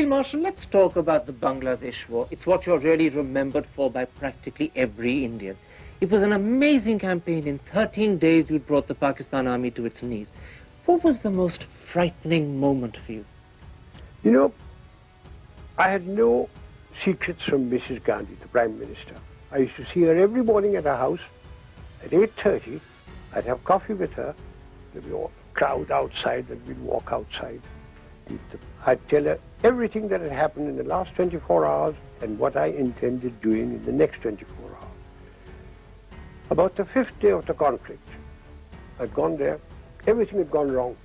Field Marshal, let's talk about the Bangladesh War. It's what you're really remembered for by practically every Indian. It was an amazing campaign. In 13 days, you brought the Pakistan army to its knees. What was the most frightening moment for you? You know, I had no secrets from Mrs. Gandhi, the Prime Minister. I used to see her every morning at her house at 8:30. I'd have coffee with her. There'd be a crowd outside, and we'd walk outside. I'd tell her everything that had happened in the last 24 hours and what I intended doing in the next 24 hours. About the 5th day of the conflict, I'd gone there. Everything had gone wrong.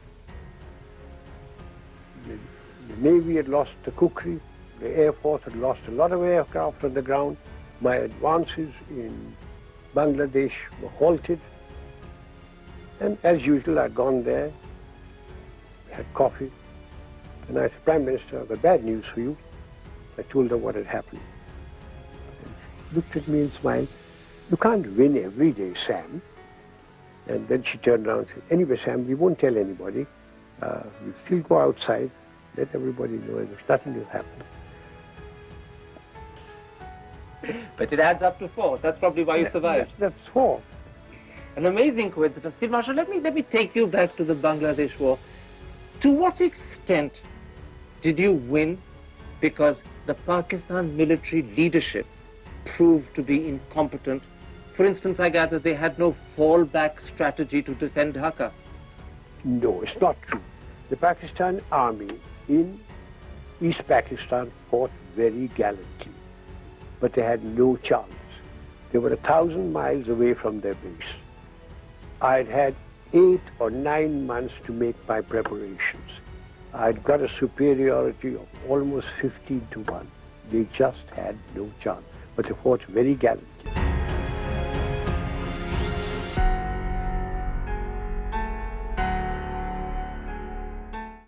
The Navy had lost the kukri. The Air Force had lost a lot of aircraft on the ground. My advances in Bangladesh were halted. And as usual, I'd gone there, had coffee, and I said, Prime Minister, I've got bad news for you. I told her what had happened. And she looked at me and smiled. You can't win every day, Sam. And then she turned around and said, anyway, Sam, we won't tell anybody. You still go outside, let everybody know if nothing has happened. But it adds up to 4. That's probably why you survived. That's 4. An amazing coincidence. Field Marshal, let me take you back to the Bangladesh War. To what extent did you win because the Pakistan military leadership proved to be incompetent? For instance, I gather they had no fallback strategy to defend Dhaka. No, it's not true. The Pakistan army in East Pakistan fought very gallantly, but they had no chance. They were 1,000 miles away from their base. I'd had 8 or 9 months to make my preparations. I'd got a superiority of almost 15 to 1. They just had no chance, but they fought very gallantly.